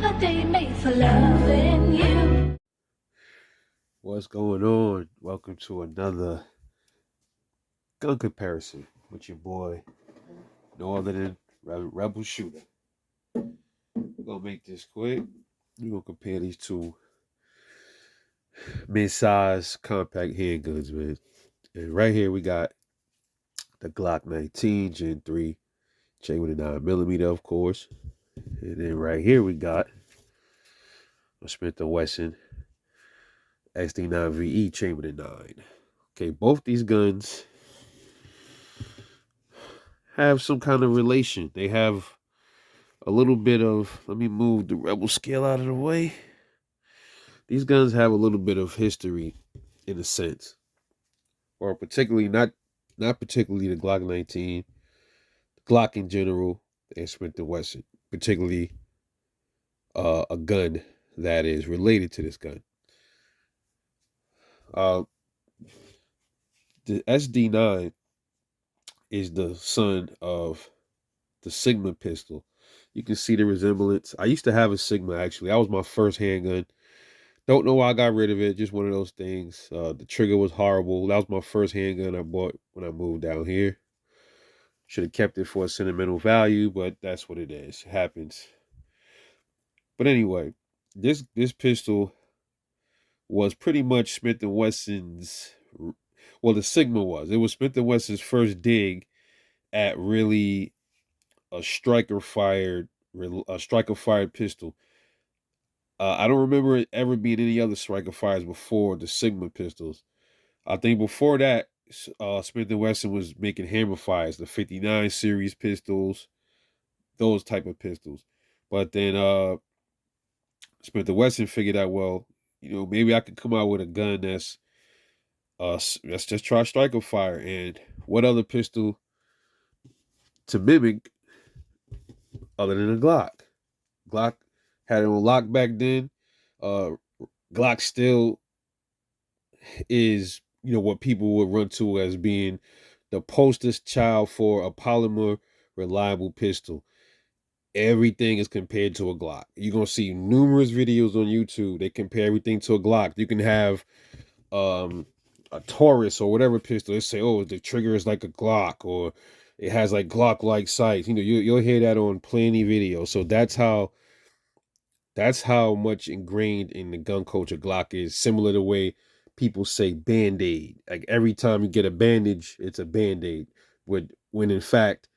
holiday made for loving you. What's going on? Welcome to another gun comparison with your boy, no other than Rebel Shooter. We're gonna make this quick. We're gonna compare these two mid-size compact handguns, man. And right here we got the Glock 19 Gen 3, chain with a 9mm, of course. And then right here we got a Smith Wesson Sd9Ve, chain with a 9. Okay, both these guns have some kind of relation. They have a little bit of, let me move the Rebel scale out of the way. These guns have a little bit of history in a sense, or particularly not particularly the Glock 19, the Glock in general, and Smith & Wesson, particularly a gun that is related to this gun. Uh, the SD9 is the son of the Sigma pistol. You can see the resemblance. I used to have a Sigma, actually. That was my first handgun. Don't know why I got rid of it. Just one of those things. The trigger was horrible. That was my first handgun I bought when I moved down here. Should have kept it for a sentimental value, but that's what it is. It happens. But anyway, this pistol was pretty much Smith & Wesson's. Well, the Sigma was. It was Smith & Wesson's first dig at really a striker fired pistol. I don't remember it ever being any other striker fires before the Sigma pistols. I think before that, Smith & Wesson was making hammer fires, the 59 series pistols, those type of pistols. But then Smith & Wesson figured out, well, maybe I could come out with a gun let's just try striker fire. And what other pistol to mimic other than a Glock? Glock had it on lock back then. Glock still is, what people would run to as being the poster child for a polymer reliable pistol. Everything is compared to a Glock. You're going to see numerous videos on YouTube. They compare everything to a Glock. You can have a Taurus or whatever pistol. They say, oh, the trigger is like a Glock, or it has like Glock-like sights. You'll hear that on plenty videos. So that's how much ingrained in the gun culture Glock is. Similar to the way people say Band-Aid. Like every time you get a bandage, it's a Band-Aid. When in fact,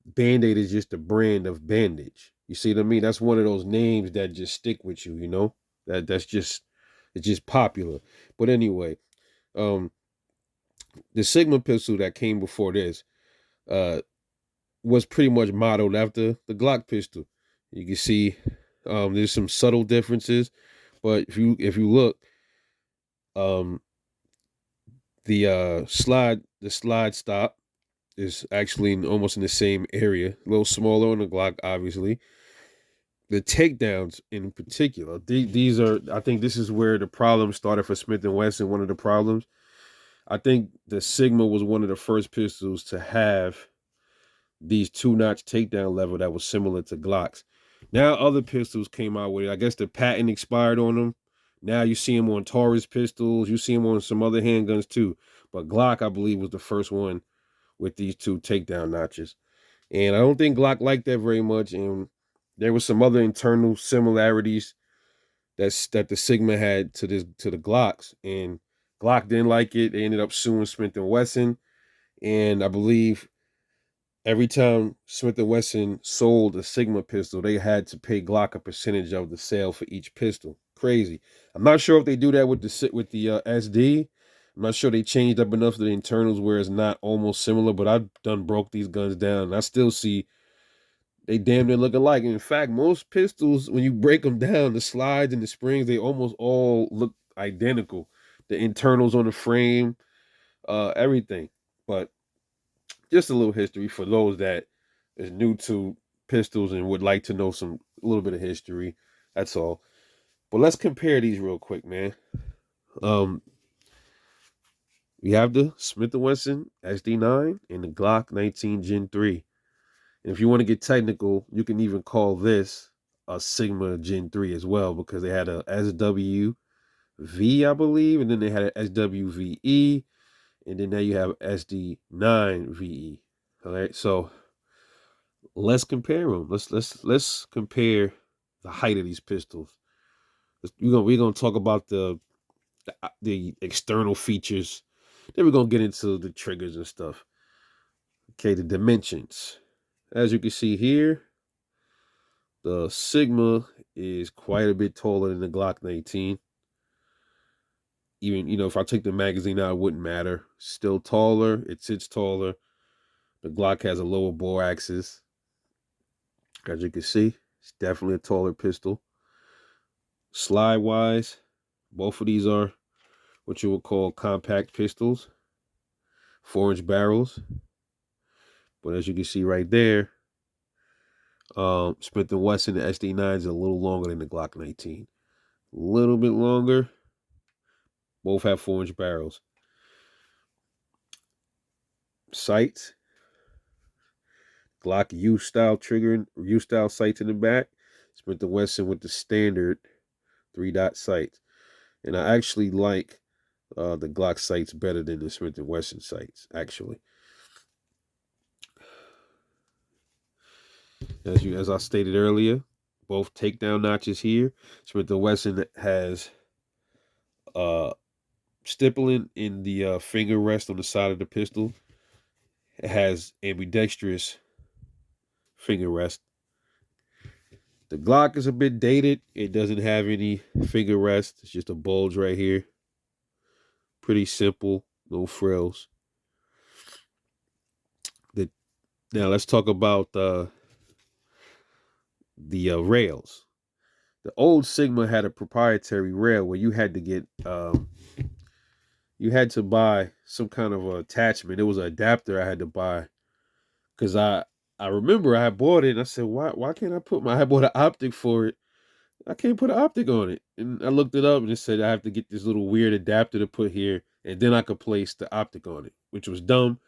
Band-Aid is just a brand of bandage. You see what I mean? That's one of those names that just stick with you, it's just popular. But anyway, the Sigma pistol that came before this was pretty much modeled after the Glock pistol. You can see there's some subtle differences, but if you look, the slide stop is actually almost in the same area, a little smaller on the Glock, obviously. The takedowns in particular, these are, I think this is where the problem started for Smith & Wesson. One of the problems, I think the Sigma was one of the first pistols to have these 2-notch takedown level that was similar to Glocks. Now other pistols came out with it. I guess the patent expired on them. Now you see them on Taurus pistols. You see them on some other handguns too. But Glock, I believe, was the first one with these 2 takedown notches. And I don't think Glock liked that very much. And there was some other internal similarities that the Sigma had to the Glocks. And Glock didn't like it. They ended up suing Smith & Wesson. And I believe every time Smith & Wesson sold a Sigma pistol, they had to pay Glock a percentage of the sale for each pistol. Crazy. I'm not sure if they do that with the SD. I'm not sure they changed up enough of the internals where it's not almost similar, but I've done broke these guns down, and I still see they damn near look alike. And in fact, most pistols, when you break them down, the slides and the springs, they almost all look identical. The internals on the frame, everything. But just a little history for those that is new to pistols and would like to know a little bit of history. That's all. But let's compare these real quick, man. We have the Smith & Wesson SD9 and the Glock 19 Gen 3. And if you want to get technical, you can even call this a Sigma Gen 3 as well, because they had a SW-V, I believe, and then they had an SW-VE, and then now you have SD9VE. All right, so let's compare them. Let's compare the height of these pistols. We're gonna talk about the external features. Then we're gonna get into the triggers and stuff. Okay, the dimensions. As you can see here, the Sigma is quite a bit taller than the Glock 19. Even, if I take the magazine out, it wouldn't matter. Still taller. It sits taller. The Glock has a lower bore axis. As you can see, it's definitely a taller pistol. Slide-wise, both of these are what you would call compact pistols. 4-inch barrels. But as you can see right there, Smith & Wesson, the SD9 is a little longer than the Glock 19. A little bit longer. Both have 4-inch barrels. Sights. Glock U-style trigger, U-style sights in the back. Smith & Wesson with the standard 3-dot sights. And I actually like the Glock sights better than the Smith & Wesson sights, actually. As I stated earlier, both takedown notches here. Smith & Wesson has stippling in the finger rest on the side of the pistol. It has ambidextrous finger rest. The Glock is a bit dated. It doesn't have any finger rest. It's just a bulge right here. Pretty simple, no frills. Now let's talk about the rails. The old Sigma had a proprietary rail where you had to get you had to buy some kind of attachment. It was an adapter I had to buy, because I remember I bought it and I said, why can't I bought an optic for it. I can't put an optic on it. And I looked it up and it said I have to get this little weird adapter to put here, and then I could place the optic on it, which was dumb.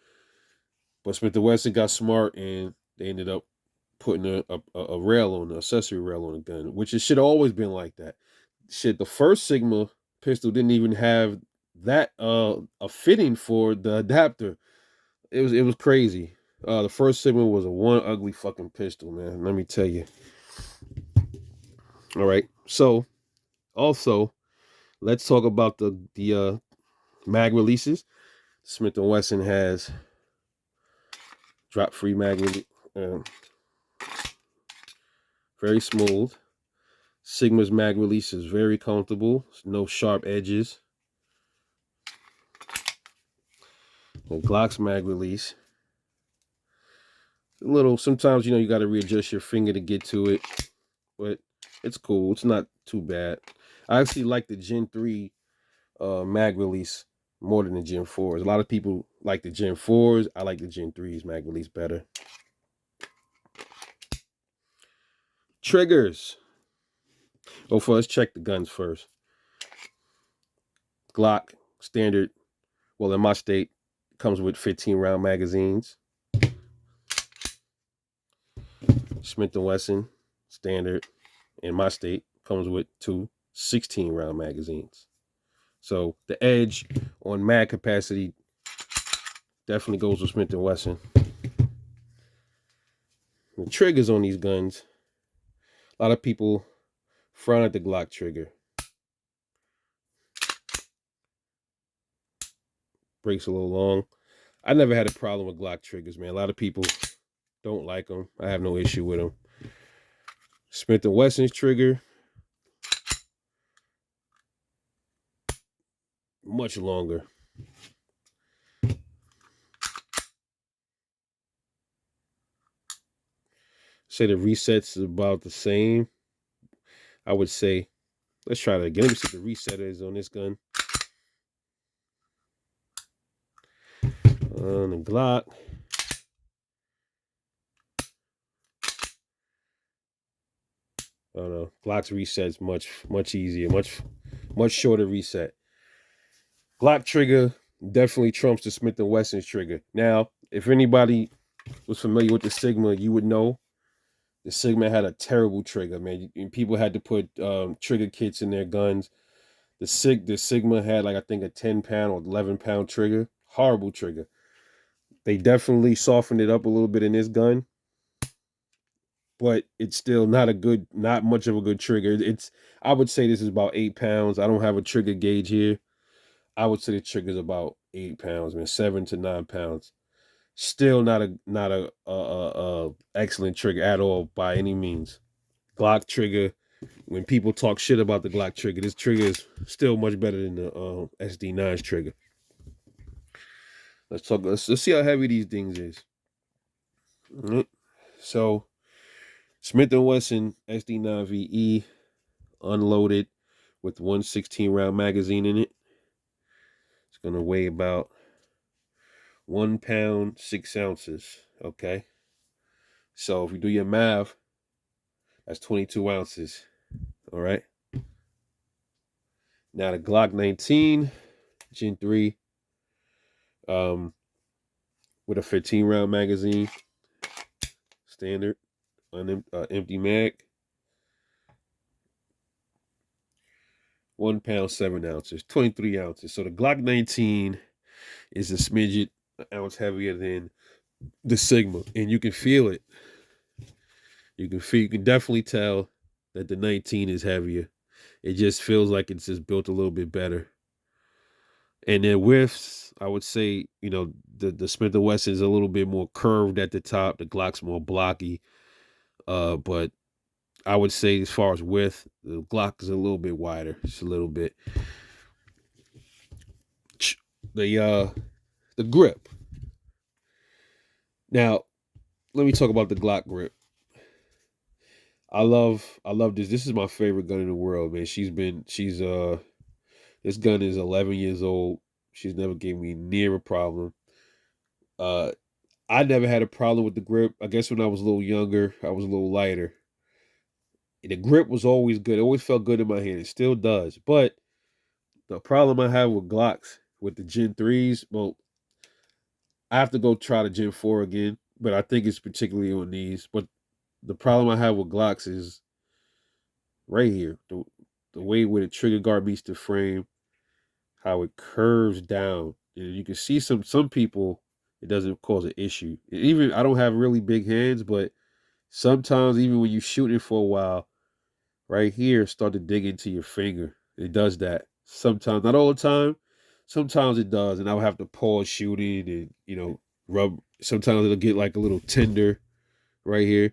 But Smith & Wesson got smart and they ended up putting a rail on, the accessory rail on the gun, which it should have always been like that. Shit, the first Sigma pistol didn't even have that a fitting for the adapter. It was crazy. The first Sigma was a one ugly fucking pistol, man. Let me tell you. All right. So, also, let's talk about the mag releases. Smith & Wesson has drop-free mag release. Very smooth. Sigma's mag release is very comfortable. No sharp edges. The Glock's mag release, a little, sometimes, you got to readjust your finger to get to it, but it's cool. It's not too bad. I actually like the Gen 3 mag release more than the Gen 4s. A lot of people like the Gen 4s. I like the Gen 3's mag release better. Triggers. Oh, let's check the guns first. Glock, standard, well, in my state, comes with 15-round magazines. Smith & Wesson, standard, in my state, comes with 2 16-round magazines. So the edge on mag capacity definitely goes with Smith & Wesson. The triggers on these guns, a lot of people frown at the Glock trigger. Breaks a little long. I never had a problem with Glock triggers, man. A lot of people don't like them. I have no issue with them. Smith & Wesson's trigger, much longer. Say the resets is about the same. I would say, let's try that again. Let me see what the reset is on this gun. On the Glock, I don't know. Glock's reset's much easier, much shorter reset. Glock trigger definitely trumps the Smith & Wesson's trigger. Now, if anybody was familiar with the Sigma, you would know The Sigma had a terrible trigger, man. People had to put trigger kits in their guns. The Sigma had like I think a 10 pound or 11 pound trigger. Horrible trigger. They definitely softened it up a little bit in this gun, but it's still not much of a good trigger. I would say this is about 8 pounds. I don't have a trigger gauge here. I would say the trigger's about 8 pounds, man, 7 to 9 pounds. Still not a excellent trigger at all by any means. Glock trigger. When people talk shit about the Glock trigger, this trigger is still much better than the SD9's trigger. Let's see how heavy these things is. All right. So Smith Wesson Sd9Ve unloaded with 116-round magazine in it. It's gonna weigh about 1 pound 6 ounces. Okay. So if you do your math, that's 22 ounces. All right. Now the Glock 19 Gen 3 with a 15-round magazine, standard, empty mag, 1 pound 7 ounces, 23 ounces. So the Glock 19 is a smidget an ounce heavier than the Sigma, and you can feel it. You can definitely tell that the 19 is heavier. It just feels like it's just built a little bit better. And then widths, I would say, the Smith & Wesson is a little bit more curved at the top. The Glock's more blocky. But I would say as far as width, the Glock is a little bit wider. Just a little bit. The grip. Now, let me talk about the Glock grip. I love this. This is my favorite gun in the world, man. This gun is 11 years old. She's never gave me near a problem. I never had a problem with the grip. I guess when I was a little younger, I was a little lighter. The grip was always good. It always felt good in my hand. It still does. But the problem I have with Glocks, with the Gen 3s, well, I have to go try the Gen 4 again, but I think it's particularly on these. But the problem I have with Glocks is right here. The way where the trigger guard meets the frame, how it curves down. And you can see some people, it doesn't cause an issue. Even I don't have really big hands, but sometimes even when you shoot it for a while, right here start to dig into your finger. It does that. Sometimes, not all the time. Sometimes it does, and I'll have to pause shooting and rub. Sometimes it'll get like a little tender right here.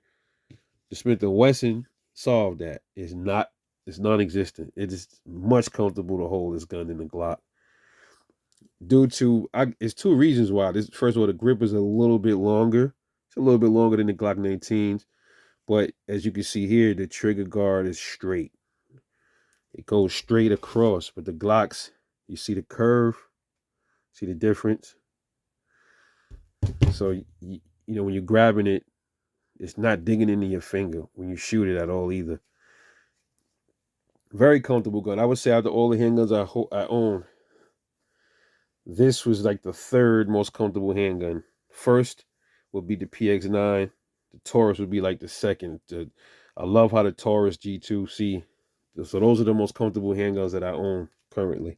The Smith & Wesson solved that. It's non-existent. It is much comfortable to hold this gun in the Glock. It's two reasons why. First of all, the grip is a little bit longer. It's a little bit longer than the Glock 19s. But as you can see here, the trigger guard is straight. It goes straight across. But the Glocks, you see the curve? See the difference? So, when you're grabbing it, it's not digging into your finger when you shoot it at all either. Very comfortable gun. I would say out of all the handguns I own, this was like the third most comfortable handgun. First would be the PX9. The Taurus would be like the second. I love how the Taurus G2C. So those are the most comfortable handguns that I own currently.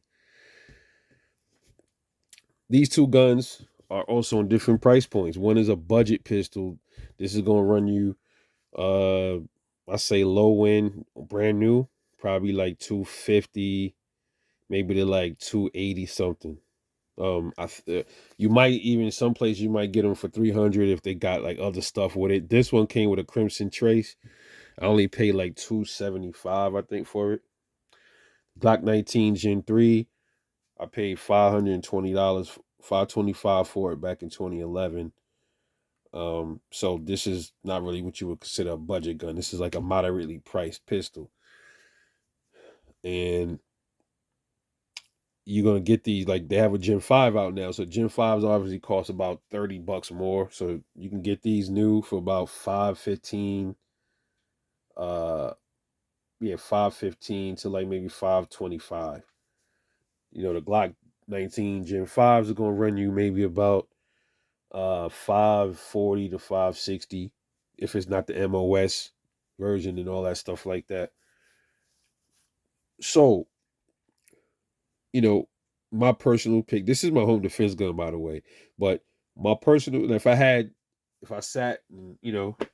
These two guns are also on different price points. One is a budget pistol. This is going to run you, I say low end, brand new, probably like 250, maybe to like 280 something. You might even some places you might get them for 300 if they got like other stuff with it. This one came with a Crimson Trace. I only paid like 275, I think, for it. Glock 19 Gen 3, I paid $520, $525 for it back in 2011. So this is not really what you would consider a budget gun. This is like a moderately priced pistol. And you're gonna get these, like they have a Gen 5 out now. So Gen 5s obviously cost about $30 more. So you can get these new for about $515. $515 to like maybe $525. The Glock 19 Gen 5s are gonna run you maybe about $540 to $560. if it's not the MOS version and all that stuff like that. So, you know, my personal pick, this is my home defense gun, by the way, but my personal, if I sat, and,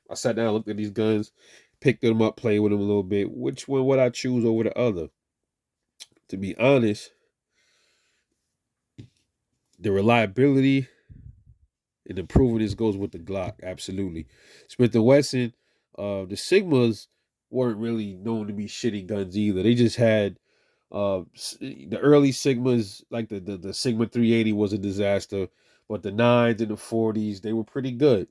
I sat down, looked at these guns, picked them up, played with them a little bit, which one would I choose over the other? To be honest, the reliability and improving this goes with the Glock, absolutely. Smith and Wesson, the Sigmas weren't really known to be shitty guns either. They just had the early Sigmas, like the Sigma 380 was a disaster, but the 9s and the 40s, they were pretty good.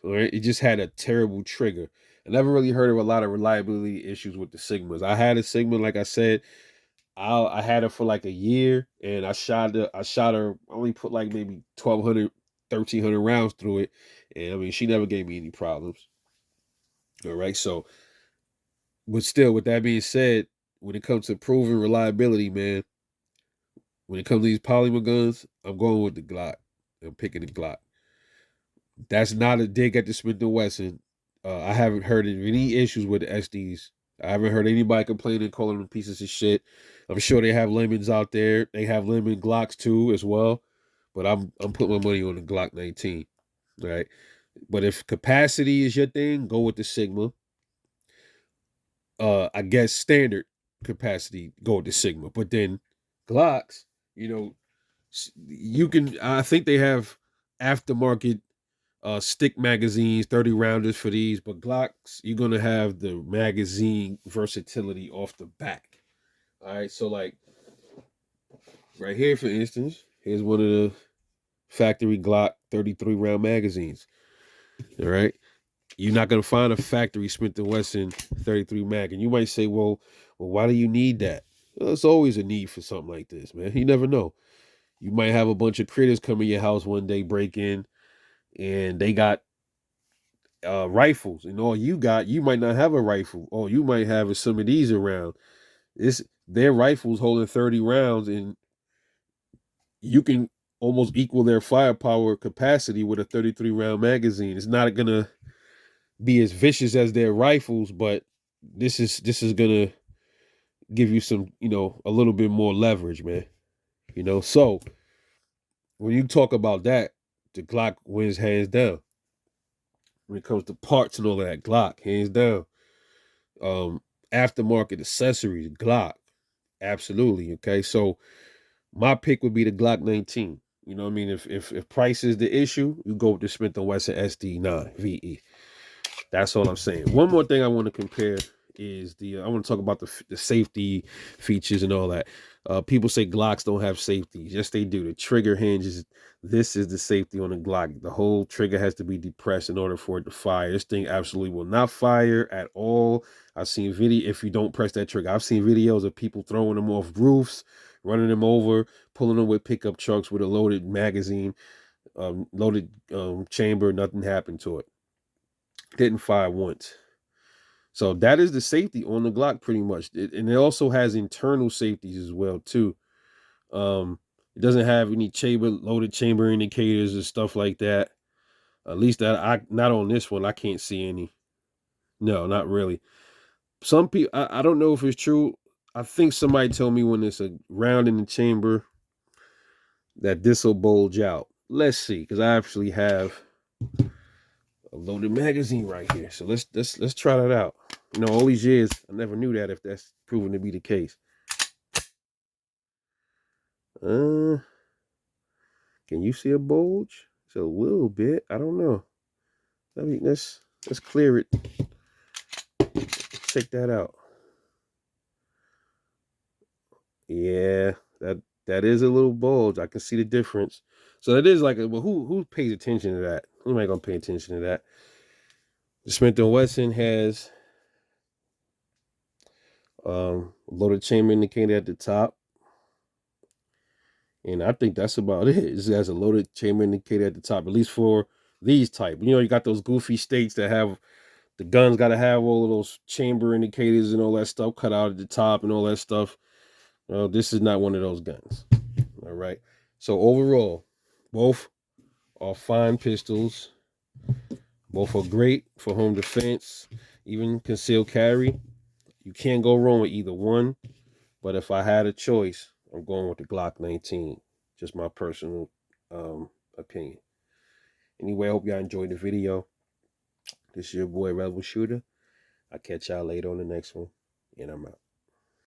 Right? It just had a terrible trigger. I never really heard of a lot of reliability issues with the Sigmas. I had a Sigma, like I said, I had her for like a year, and I shot her. I only put like maybe 1,200, 1,300 rounds through it, and I mean she never gave me any problems. All right, so but still, with that being said, when it comes to proven reliability, man, when it comes to these polymer guns, I'm going with the Glock. I'm picking the Glock. That's not a dig at the Smith & Wesson. I haven't heard of any issues with the SDs. I haven't heard anybody complaining, calling them pieces of shit. I'm sure they have lemons out there. They have lemon Glocks too as well. But I'm putting my money on the Glock 19. Right. But if capacity is your thing, go with the Sigma. I guess standard capacity, go with the Sigma. But then Glocks, you know, you can. I think they have aftermarket stick magazines, 30 rounders for these, but Glocks, you're gonna have the magazine versatility off the back. All right, so like right here, for instance, here's one of the factory Glock 33 round magazines. All right, you're not gonna find a factory Smith & Wesson 33 mag, and you might say, well, why do you need that? Well, there's always a need for something like this, man. You never know. You might have a bunch of critters come in your house one day, break in, and they got rifles, and all you might not have a rifle. All you might have is some of these around. It's their rifles holding 30 rounds, and you can almost equal their firepower capacity with a 33 round magazine. It's not gonna be as vicious as their rifles, but this is gonna give you some, a little bit more leverage, man. So when you talk about that, the Glock wins hands down. When it comes to parts and all of that, Glock, hands down. Um, Aftermarket accessories, Glock, absolutely. Okay, so my pick would be the Glock 19. You know what I mean? If price is the issue, you go with the Smith & Wesson SD9VE. That's all I'm saying. One more thing I want to compare is I want to talk about the safety features and all that. People say Glocks don't have safety. Yes, they do. The trigger hinges. This is the safety on the Glock. The whole trigger has to be depressed in order for it to fire. This thing absolutely will not fire at all. I've seen video if you don't press that trigger. I've seen videos of people throwing them off roofs, running them over, pulling them with pickup trucks with a loaded magazine, loaded chamber. Nothing happened to it. Didn't fire once. So that is the safety on the Glock pretty much. And it also has internal safeties as well too. It doesn't have any loaded chamber indicators and stuff like that. At least that I not on this one. I can't see any. No, not really. Some people I don't know if it's true. I think somebody told me when it's a round in the chamber that this will bulge out. Let's see, because I actually have a loaded magazine right here. So let's try that out. All these years I never knew that if that's proven to be the case. Can you see a bulge? It's a little bit. I don't know. Let's clear it. Check that out. Yeah, that is a little bulge. I can see the difference. So it is like, well, who pays attention to that? Who am I gonna pay attention to that? The Smith & Wesson has loaded chamber indicator at the top. And I think that's about it. It has a loaded chamber indicator at the top, at least for these type. You got those goofy states that have the guns got to have all of those chamber indicators and all that stuff cut out at the top and all that stuff. This is not one of those guns. All right. So overall, both are fine pistols. Both are great for home defense, even concealed carry. You can't go wrong with either one. But if I had a choice, I'm going with the Glock 19. Just my personal opinion. Anyway, I hope y'all enjoyed the video. This is your boy Rebel Shooter. I'll catch y'all later on the next one. And I'm out.